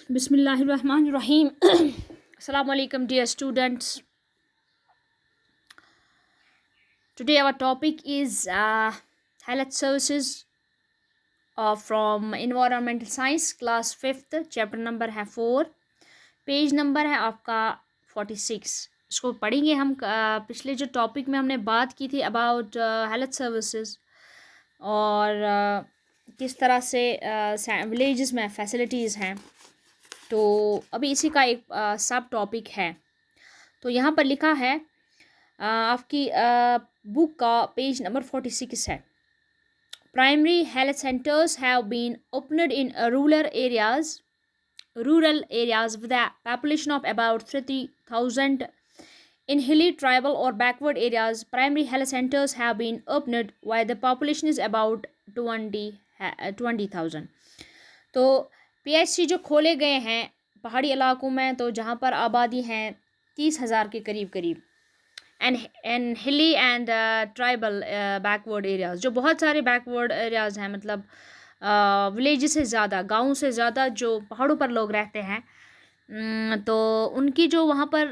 Bismillahirrahmanirrahim. Assalamu alaikum, dear students. Today our topic is health services from environmental science, class 5th, chapter number है 4, page number है आपका 46. इसको पढ़ेंगे हम. पिछले जो टॉपिक में हमने बात की थी अबाउट हेल्थ सर्विसेज और किस तरह से विलेजेस में फैसिलिटीज़ हैं, तो अभी इसी का एक सब टॉपिक है. तो यहाँ पर लिखा है आपकी बुक का पेज नंबर 46 है. Primary health centres have been opened in rural areas with a population of about 30,000. In hilly, tribal or backward areas, primary health centers have been opened while the population is about 20,000. तो PHC जो खोले गए हैं पहाड़ी इलाकों में, तो जहाँ पर आबादी है 30,000 के करीब एंड हिली एंड ट्राइबल बैकवर्ड एरियाज़, जो बहुत सारे बैकवर्ड एरियाज़ हैं, मतलब विलेज से ज़्यादा, गाँव से ज़्यादा जो पहाड़ों पर लोग रहते हैं, तो उनकी जो वहाँ पर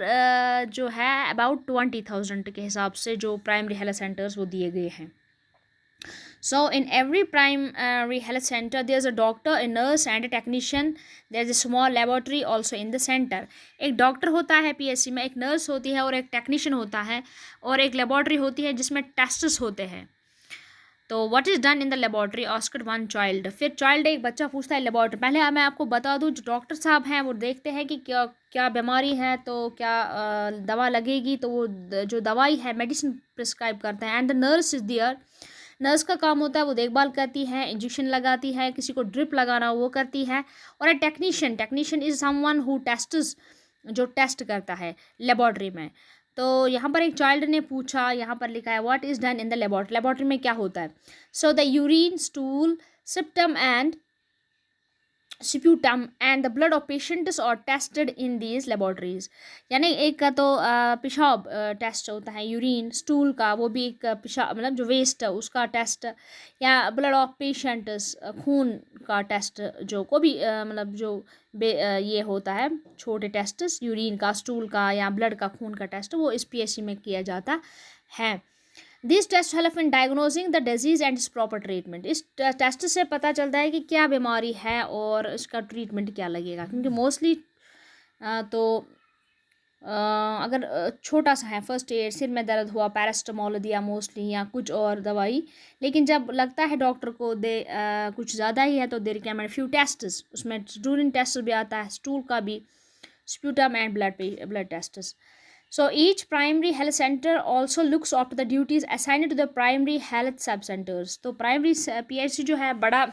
जो है अबाउट 20,000 के हिसाब से जो प्राइमरी हेल्थ सेंटर्स वो दिए गए हैं. So in every primary health center there's a doctor, a nurse and a technician. There's a small laboratory also in the center. एक डॉक्टर होता है PSC में, एक नर्स होती है और एक टेक्नीशियन होता है, और एक लेबॉर्ट्री होती है जिसमें टेस्ट्स होते हैं. तो what is done in the laboratory asked one child. फिर चाइल्ड, एक बच्चा पूछता है लेबॉर्ट्री. पहले मैं आपको बता दूँ, जो डॉक्टर साहब हैं वो देखते हैं कि क्या क्या बीमारी है, तो क्या दवा लगेगी, तो वो जो दवाई है मेडिसिन प्रिस्क्राइब करते हैं. And the nurse is there. Nurse का काम होता है वो देखभाल करती है, इंजेक्शन लगाती है, किसी को ड्रिप लगाना वो करती है. और a technician is someone who tests, जो टेस्ट करता है लेबॉर्ट्री में. तो यहाँ पर एक चाइल्ड ने पूछा, यहाँ पर लिखा है what is done in the laboratory. Laboratory में क्या होता है. So the urine, stool, sputum and sputum and the blood of patients are tested in these laboratories. यानी एक का तो पेशाब टेस्ट होता है, यूरिन, स्टूल का, वो भी एक पेशाब मतलब जो वेस्ट है उसका टेस्ट, या ब्लड ऑफ पेशेंट्स, खून का टेस्ट, जो को भी मतलब जो ये होता है छोटे टेस्ट्स, यूरिन का, स्टूल का या ब्लड का, खून का टेस्ट, वो इस PSC में किया जाता है. This test help in diagnosing the disease and its proper treatment. इस टेस्ट से पता चलता है कि क्या बीमारी है और इसका ट्रीटमेंट क्या लगेगा, क्योंकि मोस्टली तो अगर छोटा सा है, फर्स्ट एड, सिर में दर्द हुआ, पैरास्टामोल दिया मोस्टली, या कुछ और दवाई. लेकिन जब लगता है डॉक्टर को कुछ ज़्यादा ही है, तो दे रिकमेंड फ्यू टेस्ट्स. उसमें यूरिन टेस्ट भी आता है, स्टूल का भी, sputum and blood tests. So each primary health center also looks after the duties assigned to the primary health sub centers. तो प्राइमरी PHC जो है, बड़ा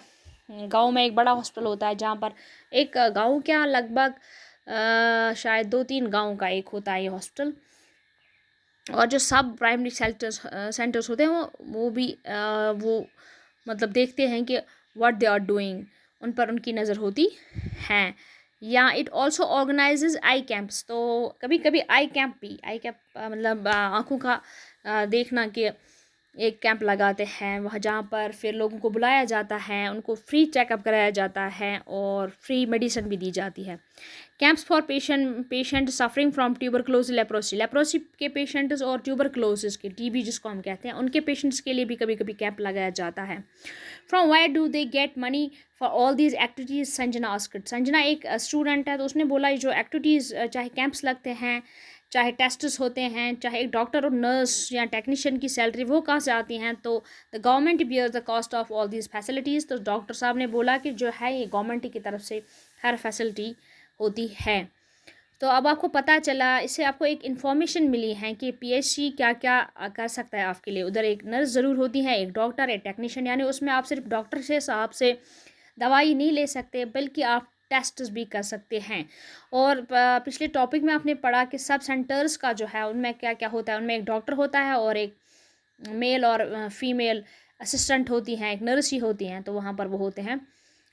गांव में एक बड़ा हॉस्पिटल होता है, जहाँ पर एक गांव क्या लगभग शायद 2-3 गांव का एक होता है ये हॉस्पिटल. और जो सब प्राइमरी सेंटर्स होते हैं वो भी वो मतलब देखते हैं कि व्हाट दे आर डूइंग, उन पर उनकी नज़र होती है. या it also organises I camps. तो कभी कभी आई कैंप मतलब आँखों का देखना, कि एक कैंप लगाते हैं वहाँ, जहाँ पर फिर लोगों को बुलाया जाता है, उनको फ्री चेकअप कराया जाता है और फ्री मेडिसिन भी दी जाती है. Camps for patient suffering from tuberculosis, leprosy के पेशेंट्स और ट्यूबरक्लोसिस के, TB जिसको हम कहते हैं, उनके पेशेंट्स के लिए भी कभी कभी कैंप लगाया जाता है. From where do they get money for all these activities, Sanjana asked. Sanjana एक स्टूडेंट है, तो उसने बोला ये जो एक्टिविटीज़, चाहे कैंप्स लगते हैं, चाहे टेस्ट्स होते हैं, चाहे एक डॉक्टर और नर्स या टेक्नीशियन की सैलरी वो कहाँ से आती हैं. तो the government bear the cost of all these facilities. तो डॉक्टर साहब ने बोला कि जो है ये गवर्नमेंट की तरफ से हर फैसिलिटी होती है. तो अब आपको पता चला, इससे आपको एक इन्फॉर्मेशन मिली है कि PHC क्या क्या कर सकता है आपके लिए. उधर एक नर्स ज़रूर होती है, एक डॉक्टर, एक टेक्नीशियन, यानी उसमें आप सिर्फ डॉक्टर से साहब से दवाई नहीं ले सकते, बल्कि आप टेस्ट भी कर सकते हैं. और पिछले टॉपिक में आपने पढ़ा कि सब सेंटर्स का जो है उनमें क्या क्या होता है. उनमें एक डॉक्टर होता है और एक मेल और फीमेल असिस्टेंट होती हैं, एक नर्स ही होती हैं. तो वहाँ पर वो होते हैं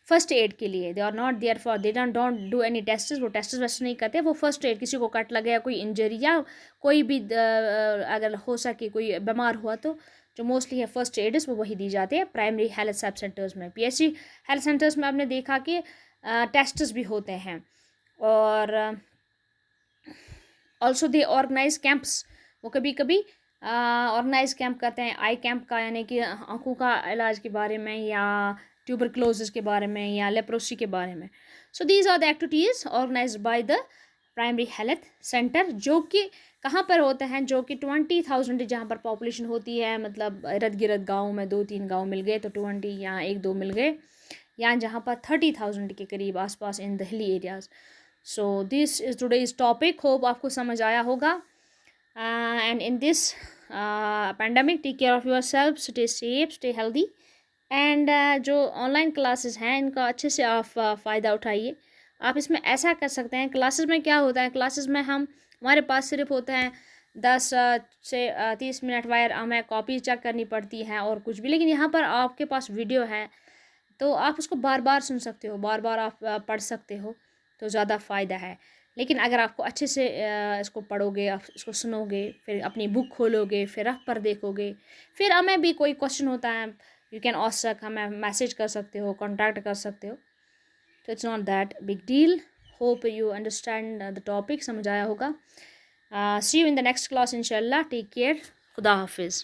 फर्स्ट एड के लिए. They are not there for, they don't do any test. वो टेस्ट वैसे नहीं करते, वो फर्स्ट एड, किसी को कट लगे या कोई इंजरी या कोई भी अगर हो सके कोई बीमार हुआ, तो जो मोस्टली है फर्स्ट एड्स वो वही दी जाती है प्राइमरी हेल्थ सब सेंटर्स में. PHC हेल्थ सेंटर्स में आपने देखा कि टेस्ट्स भी होते हैं। और ऑल्सो दे ऑर्गेनाइज कैंप्स, वो कभी कभी ऑर्गेनाइज कैंप करते हैं आई कैंप का, यानी कि आँखों का इलाज के बारे में, या ट्यूबरक्लोसिस के बारे में, या लेप्रोसी के बारे में। So these are the activities organise by the primary health centre, जो कि कहाँ पर होते हैं, जो कि 20,000 जहाँ पर पॉपुलेशन होती है, मतलब इर्द गिर्द गाँव में 2-3 गाँव मिल गए तो 20, या 1-2 मिल गए, या जहाँ पर 30,000 के करीब आसपास in the hilly areas. So this is today's topic, hope आपको समझ आया होगा। And in this pandemic, take care of your self, stay safe, stay healthy. And जो ऑनलाइन क्लासेस हैं इनका अच्छे से आप फ़ायदा उठाइए। आप इसमें ऐसा कर सकते हैं, क्लासेस में क्या होता है, क्लासेस में हमारे पास सिर्फ होते हैं 10 से 30 मिनट वायर, हमें कॉपी चेक करनी पड़ती है और कुछ भी। लेकिन यहाँ पर आपके पास वीडियो है तो आप उसको बार बार सुन सकते हो, बार बार आप पढ़ सकते हो, तो ज़्यादा फ़ायदा है। लेकिन अगर आपको अच्छे से इसको पढ़ोगे, आप इसको सुनोगे, फिर अपनी बुक खोलोगे, फिर आप पर देखोगे, फिर हमें भी कोई क्वेश्चन होता है, यू कैन आस्क, हमें मैसेज कर सकते हो, कांटेक्ट कर सकते हो। तो it's not that big deal. Hope you understand the topic, समझ आया होगा। See you in the next class इंशाल्लाह। टेक केयर, खुदा हाफिज़।